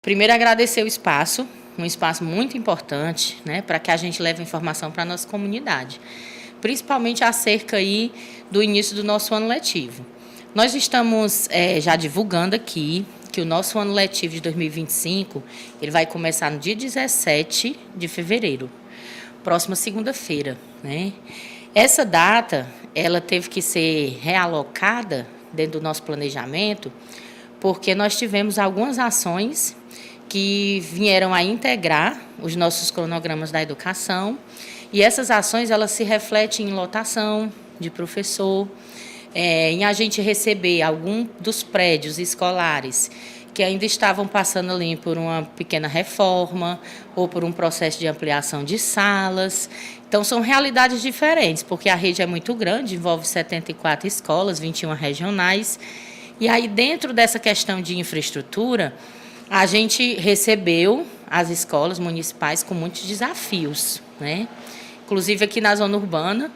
Primeiro, agradecer o espaço, um espaço muito importante, né, para que a gente leve informação para a nossa comunidade, principalmente acerca aí do início do nosso ano letivo. Nós estamos já divulgando aqui que o nosso ano letivo de 2025 ele vai começar no dia 17 de fevereiro, próxima segunda-feira, né? Essa data ela teve que ser realocada dentro do nosso planejamento, porque nós tivemos algumas ações que vieram a integrar os nossos cronogramas da educação, e essas ações elas se refletem em lotação de professor, em a gente receber algum dos prédios escolares que ainda estavam passando ali por uma pequena reforma ou por um processo de ampliação de salas. Então, são realidades diferentes, porque a rede é muito grande, envolve 74 escolas, 21 regionais. E aí, dentro dessa questão de infraestrutura, a gente recebeu as escolas municipais com muitos desafios, né? Inclusive, aqui na zona urbana,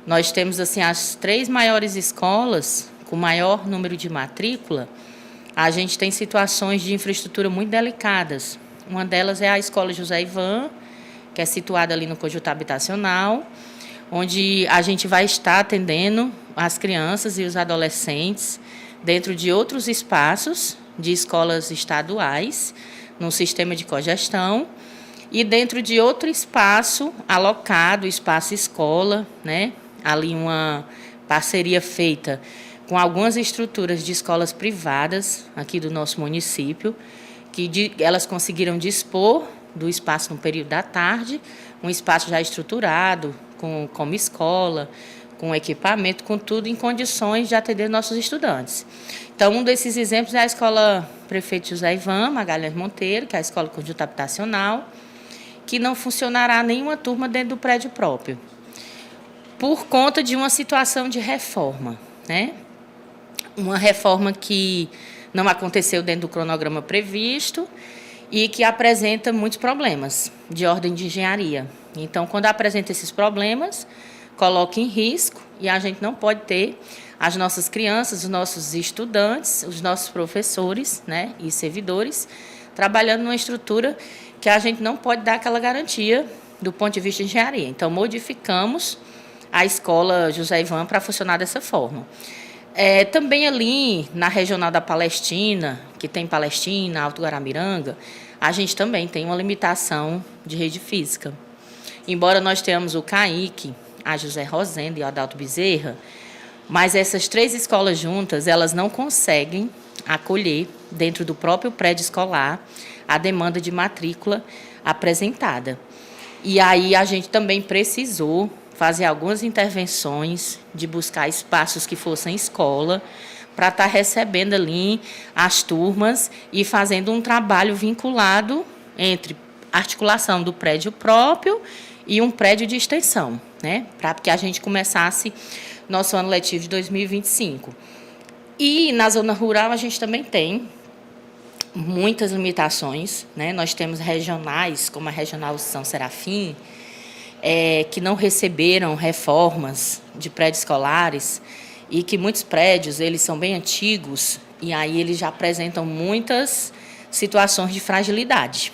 nós temos assim as 3 maiores escolas com maior número de matrícula. A gente tem situações de infraestrutura muito delicadas. Uma delas é a Escola José Ivan, que é situada ali no conjunto habitacional, onde a gente vai estar atendendo as crianças e os adolescentes dentro de outros espaços de escolas estaduais, no sistema de cogestão, e dentro de outro espaço alocado, espaço escola, né? Ali uma parceria feita com algumas estruturas de escolas privadas aqui do nosso município, que elas conseguiram dispor do espaço no período da tarde, um espaço já estruturado, como escola, com equipamento, com tudo em condições de atender nossos estudantes. Então, um desses exemplos é a Escola Prefeito José Ivan Magalhães Monteiro, que é a escola conjunto habitacional, que não funcionará nenhuma turma dentro do prédio próprio, por conta de uma situação de reforma, né? Uma reforma que não aconteceu dentro do cronograma previsto e que apresenta muitos problemas de ordem de engenharia. Então, quando apresenta esses problemas, coloca em risco, e a gente não pode ter as nossas crianças, os nossos estudantes, os nossos professores, né, e servidores trabalhando numa estrutura que a gente não pode dar aquela garantia do ponto de vista de engenharia. Então, modificamos a escola José Ivan para funcionar dessa forma. Também ali na regional da Palestina, que tem Palestina, Alto Guaramiranga, a gente também tem uma limitação de rede física. Embora nós tenhamos o CAIC, a José Rosendo e o Adalto Bezerra, mas essas 3 escolas juntas, elas não conseguem acolher, dentro do próprio prédio escolar, a demanda de matrícula apresentada. E aí a gente também precisou fazer algumas intervenções de buscar espaços que fossem escola, para estar recebendo ali as turmas e fazendo um trabalho vinculado entre articulação do prédio próprio e um prédio de extensão, né, para que a gente começasse nosso ano letivo de 2025. E na zona rural a gente também tem muitas limitações, né? Nós temos regionais, como a Regional São Serafim, que não receberam reformas de prédios escolares, e que muitos prédios eles são bem antigos, e aí eles já apresentam muitas situações de fragilidade.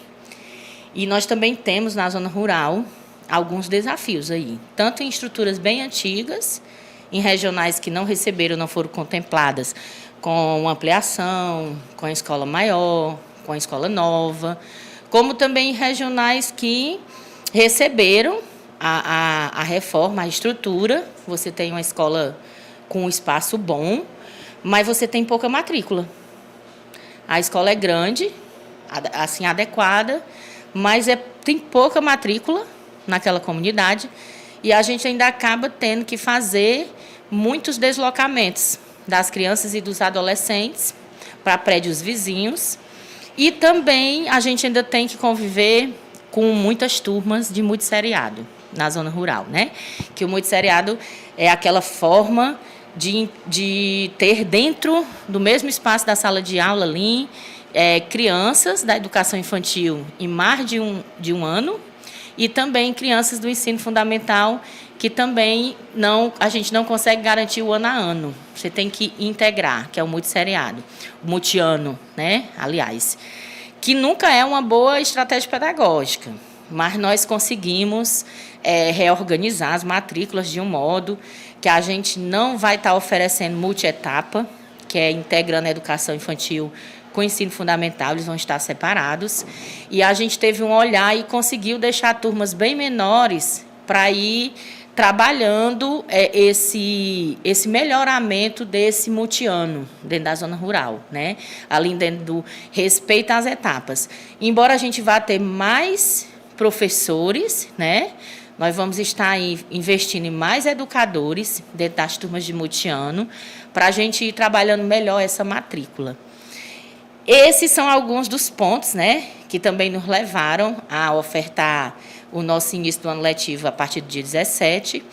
E nós também temos na zona rural alguns desafios aí, tanto em estruturas bem antigas, em regionais que não receberam, não foram contempladas com ampliação, com a escola maior, com a escola nova, como também em regionais que receberam a reforma, a estrutura. Você tem uma escola com um espaço bom, mas você tem pouca matrícula. A escola é grande, assim, adequada, mas tem pouca matrícula naquela comunidade, e a gente ainda acaba tendo que fazer muitos deslocamentos das crianças e dos adolescentes para prédios vizinhos, e também a gente ainda tem que conviver com muitas turmas de multisseriado na zona rural, né? Que o multisseriado é aquela forma de ter dentro do mesmo espaço da sala de aula ali crianças da educação infantil em mais de um ano, e também crianças do ensino fundamental que também a gente não consegue garantir o ano a ano. Você tem que integrar, que é o multisseriado, o multiano, né? Aliás, que nunca é uma boa estratégia pedagógica, mas nós conseguimos reorganizar as matrículas de um modo que a gente não vai estar oferecendo multietapa, que é integrando a educação infantil com o ensino fundamental, eles vão estar separados. E a gente teve um olhar e conseguiu deixar turmas bem menores para ir trabalhando esse melhoramento desse multiano dentro da zona rural, né? Ali dentro do respeito às etapas. Embora a gente vá ter mais professores, né? Nós vamos estar aí investindo em mais educadores dentro das turmas de multiano para a gente ir trabalhando melhor essa matrícula. Esses são alguns dos pontos, né, que também nos levaram a ofertar o nosso início do ano letivo a partir do dia 17.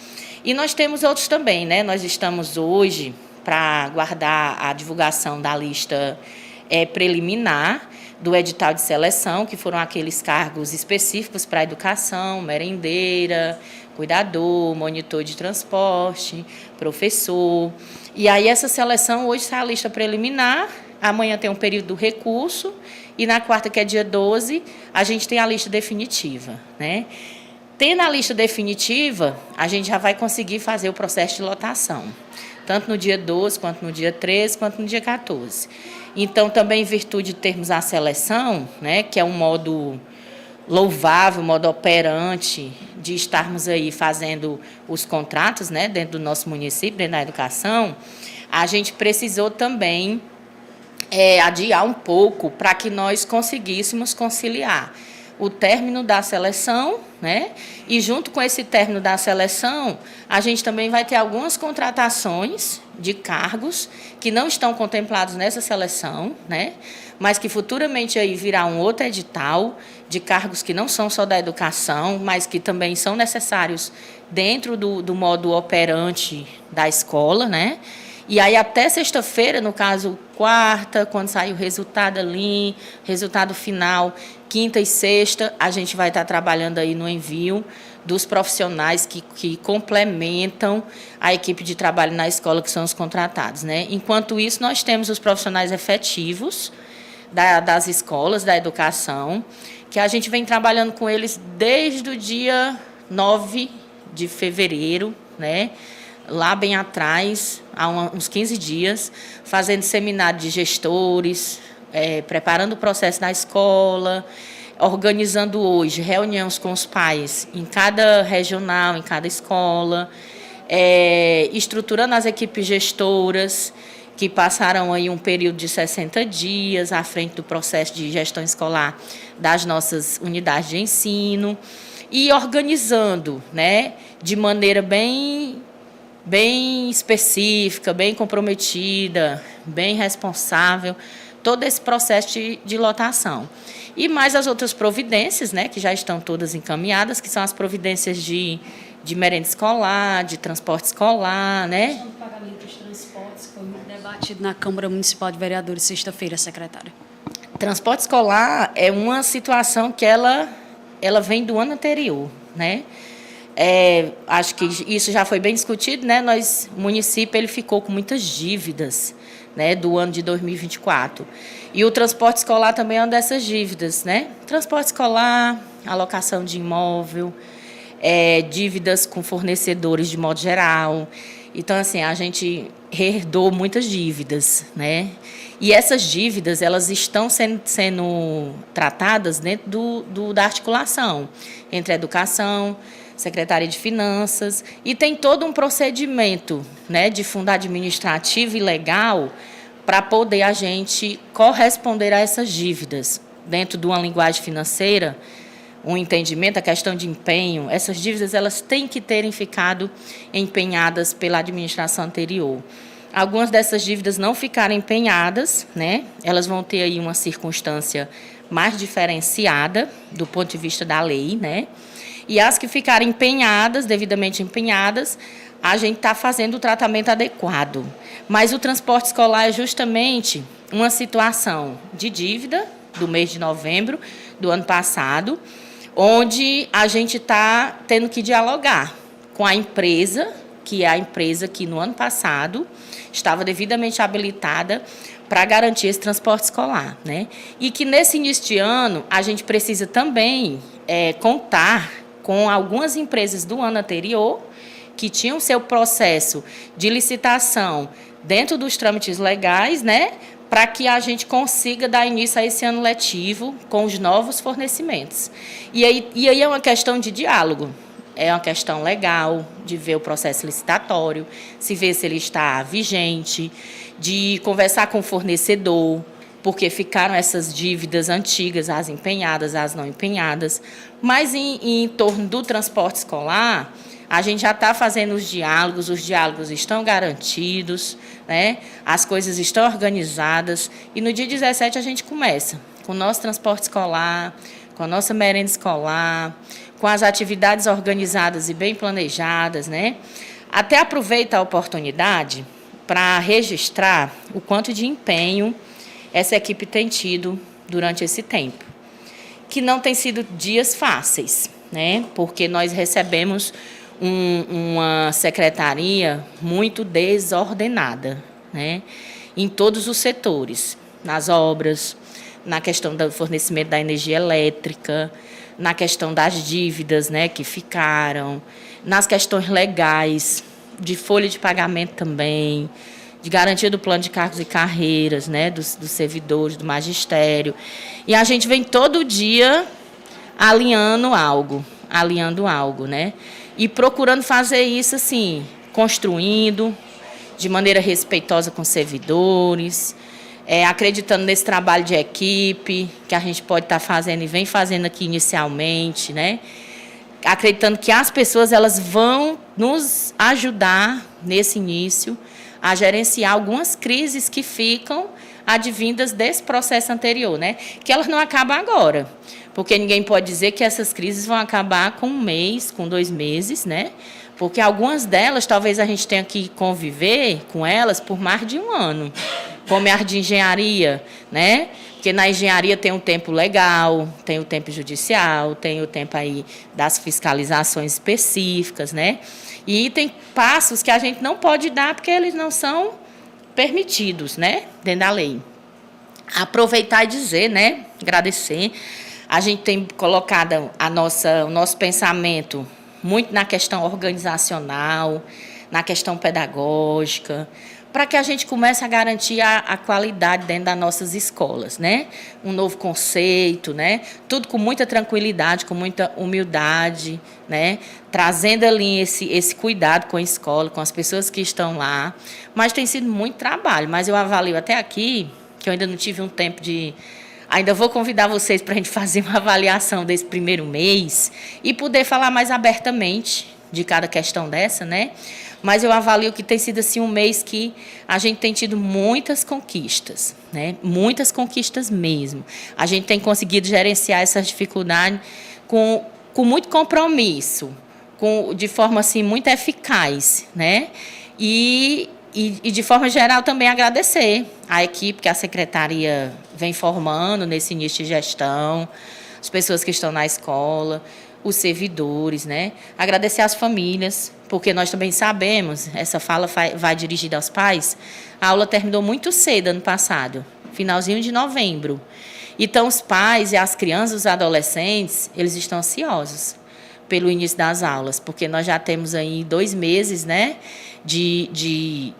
E nós temos outros também, né? Nós estamos hoje para aguardar a divulgação da lista preliminar do edital de seleção, que foram aqueles cargos específicos para a educação, merendeira, cuidador, monitor de transporte, professor. E aí essa seleção, hoje sai a lista preliminar, amanhã tem um período do recurso, e na quarta, que é dia 12, a gente tem a lista definitiva, né? Tendo a lista definitiva, a gente já vai conseguir fazer o processo de lotação, tanto no dia 12, quanto no dia 13, quanto no dia 14. Então, também em virtude de termos a seleção, né, que é um modo louvável, modo operante de estarmos aí fazendo os contratos, né, dentro do nosso município, dentro da educação, a gente precisou também adiar um pouco para que nós conseguíssemos conciliar o término da seleção, né? E junto com esse término da seleção, a gente também vai ter algumas contratações de cargos que não estão contemplados nessa seleção, né? Mas que futuramente aí virá um outro edital de cargos que não são só da educação, mas que também são necessários dentro do modo operante da escola, né? E aí, até sexta-feira, no caso, quarta, quando sair o resultado ali, resultado final, quinta e sexta, a gente vai estar trabalhando aí no envio dos profissionais que complementam a equipe de trabalho na escola, que são os contratados, né? Enquanto isso, nós temos os profissionais efetivos das escolas, da educação, que a gente vem trabalhando com eles desde o dia 9 de fevereiro, né? Lá bem atrás, há uns 15 dias, fazendo seminário de gestores, preparando o processo na escola, organizando hoje reuniões com os pais em cada regional, em cada escola, estruturando as equipes gestoras, que passaram aí um período de 60 dias à frente do processo de gestão escolar das nossas unidades de ensino, e organizando, né, de maneira bem específica, bem comprometida, bem responsável, todo esse processo de lotação. E mais as outras providências, né, que já estão todas encaminhadas, que são as providências de merenda escolar, de transporte escolar, né? O pagamento dos transportes foi muito debatido na Câmara Municipal de Vereadores sexta-feira, secretária. Transporte escolar é uma situação que ela vem do ano anterior, né? Acho que isso já foi bem discutido, né? O município ele ficou com muitas dívidas, né, do ano de 2024. E o transporte escolar também é uma dessas dívidas, né? Transporte escolar, alocação de imóvel, dívidas com fornecedores de modo geral. Então, assim, a gente herdou muitas dívidas, né? E essas dívidas, elas estão sendo tratadas dentro da articulação entre a educação, Secretaria de Finanças, e tem todo um procedimento, né, de fundo administrativo e legal para poder a gente corresponder a essas dívidas. Dentro de uma linguagem financeira, um entendimento, a questão de empenho, essas dívidas elas têm que terem ficado empenhadas pela administração anterior. Algumas dessas dívidas não ficaram empenhadas, né? Elas vão ter aí uma circunstância mais diferenciada do ponto de vista da lei, né? E as que ficarem empenhadas, devidamente empenhadas, a gente está fazendo o tratamento adequado. Mas o transporte escolar é justamente uma situação de dívida do mês de novembro do ano passado, onde a gente está tendo que dialogar com a empresa, que é a empresa que no ano passado estava devidamente habilitada para garantir esse transporte escolar, né? E que nesse início de ano a gente precisa também contar com algumas empresas do ano anterior que tinham seu processo de licitação dentro dos trâmites legais, né? Para que a gente consiga dar início a esse ano letivo com os novos fornecimentos. E aí é uma questão de diálogo. É uma questão legal de ver o processo licitatório, se ver se ele está vigente, de conversar com o fornecedor, porque ficaram essas dívidas antigas, as empenhadas, as não empenhadas. Mas em torno do transporte escolar, a gente já está fazendo os diálogos estão garantidos, né? As coisas estão organizadas, e no dia 17 a gente começa com o nosso transporte escolar, com a nossa merenda escolar, com as atividades organizadas e bem planejadas, né? Até aproveito a oportunidade para registrar o quanto de empenho essa equipe tem tido durante esse tempo, que não tem sido dias fáceis, né? Porque nós recebemos uma secretaria muito desordenada, né? Em todos os setores, nas obras, na questão do fornecimento da energia elétrica, na questão das dívidas, né, que ficaram, nas questões legais, de folha de pagamento também, de garantia do plano de cargos e carreiras, né, dos servidores, do magistério. E a gente vem todo dia alinhando algo, né? E procurando fazer isso assim, construindo de maneira respeitosa com os servidores, acreditando nesse trabalho de equipe que a gente pode estar fazendo e vem fazendo aqui inicialmente, né? Acreditando que as pessoas elas vão nos ajudar nesse início a gerenciar algumas crises que ficam advindas desse processo anterior, né? Que elas não acabam agora, porque ninguém pode dizer que essas crises vão acabar com 1 mês, com 2 meses, né? Porque algumas delas, talvez a gente tenha que conviver com elas por mais de 1 ano, como a de engenharia, né? Porque na engenharia tem um tempo legal, tem o tempo judicial, tem o tempo aí das fiscalizações específicas, né? E tem passos que a gente não pode dar porque eles não são permitidos, né? Dentro da lei. Aproveitar e dizer, né? Agradecer. A gente tem colocado o nosso pensamento muito na questão organizacional, na questão pedagógica, para que a gente comece a garantir a qualidade dentro das nossas escolas, né? Um novo conceito, né? Tudo com muita tranquilidade, com muita humildade, né? Trazendo ali esse cuidado com a escola, com as pessoas que estão lá. Mas tem sido muito trabalho, mas eu avalio até aqui, que eu ainda não tive um tempo de... Ainda vou convidar vocês para a gente fazer uma avaliação desse primeiro mês e poder falar mais abertamente de cada questão dessa, né? Mas eu avalio que tem sido assim um mês que a gente tem tido muitas conquistas, né? Muitas conquistas mesmo. A gente tem conseguido gerenciar essas dificuldades com muito compromisso, de forma assim muito eficaz, né? E de forma geral também agradecer a equipe que a secretaria vem formando nesse início de gestão, as pessoas que estão na escola, os servidores, né? Agradecer às famílias, porque nós também sabemos, essa fala vai dirigida aos pais, a aula terminou muito cedo ano passado, finalzinho de novembro. Então, os pais e as crianças, os adolescentes, eles estão ansiosos pelo início das aulas, porque nós já temos aí 2 meses, né,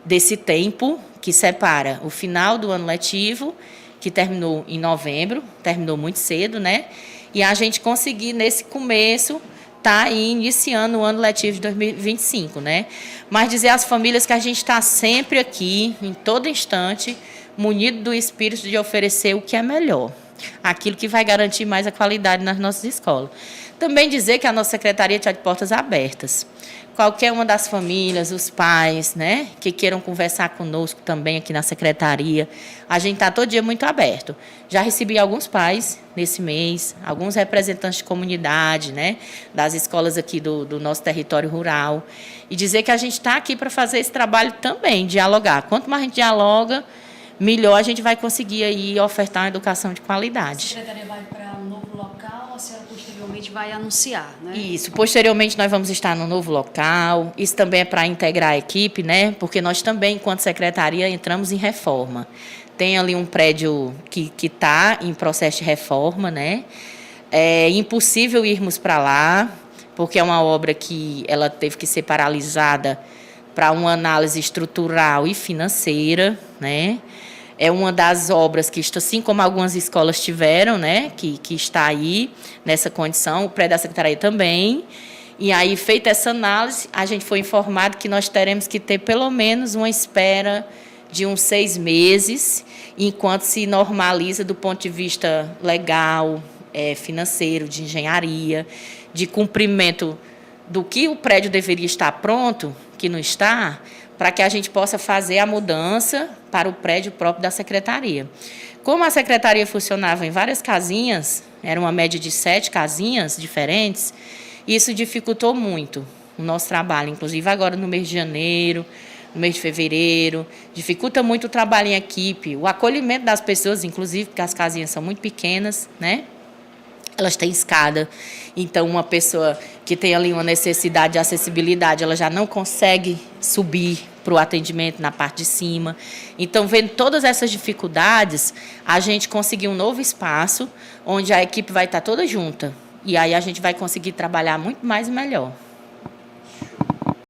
desse tempo que separa o final do ano letivo, que terminou em novembro, terminou muito cedo, né, e a gente conseguir, nesse começo, tá aí iniciando o ano letivo de 2025, né? Mas dizer às famílias que a gente está sempre aqui, em todo instante, munido do espírito de oferecer o que é melhor, aquilo que vai garantir mais a qualidade nas nossas escolas. Também dizer que a nossa secretaria está de portas abertas. Qualquer uma das famílias, os pais, né, que queiram conversar conosco também aqui na secretaria, a gente está todo dia muito aberto. Já recebi alguns pais nesse mês, alguns representantes de comunidade, né, das escolas aqui do nosso território rural, e dizer que a gente está aqui para fazer esse trabalho também, dialogar. Quanto mais a gente dialoga, melhor a gente vai conseguir aí ofertar uma educação de qualidade. A secretaria vai para um novo local, a senhora posteriormente vai anunciar, né? Isso, posteriormente nós vamos estar no novo local, isso também é para integrar a equipe, né? Porque nós também, enquanto secretaria, entramos em reforma. tem ali um prédio que está em processo de reforma, né? É impossível irmos para lá, porque é uma obra que ela teve que ser paralisada para uma análise estrutural e financeira, né? É uma das obras que, assim como algumas escolas tiveram, né, que está aí nessa condição, o prédio da Secretaria também. E aí, feita essa análise, a gente foi informado que nós teremos que ter pelo menos uma espera de uns 6 meses, enquanto se normaliza do ponto de vista legal, financeiro, de engenharia, de cumprimento do que o prédio deveria estar pronto, que não está, para que a gente possa fazer a mudança para o prédio próprio da secretaria. Como a secretaria funcionava em várias casinhas, era uma média de 7 casinhas diferentes, isso dificultou muito o nosso trabalho, inclusive agora no mês de janeiro, no mês de fevereiro, dificulta muito o trabalho em equipe, o acolhimento das pessoas, inclusive, porque as casinhas são muito pequenas, né? Elas têm escada, então uma pessoa que tem ali uma necessidade de acessibilidade, ela já não consegue subir para o atendimento na parte de cima. Então, vendo todas essas dificuldades, a gente conseguiu um novo espaço, onde a equipe vai estar toda junta. E aí a gente vai conseguir trabalhar muito mais e melhor.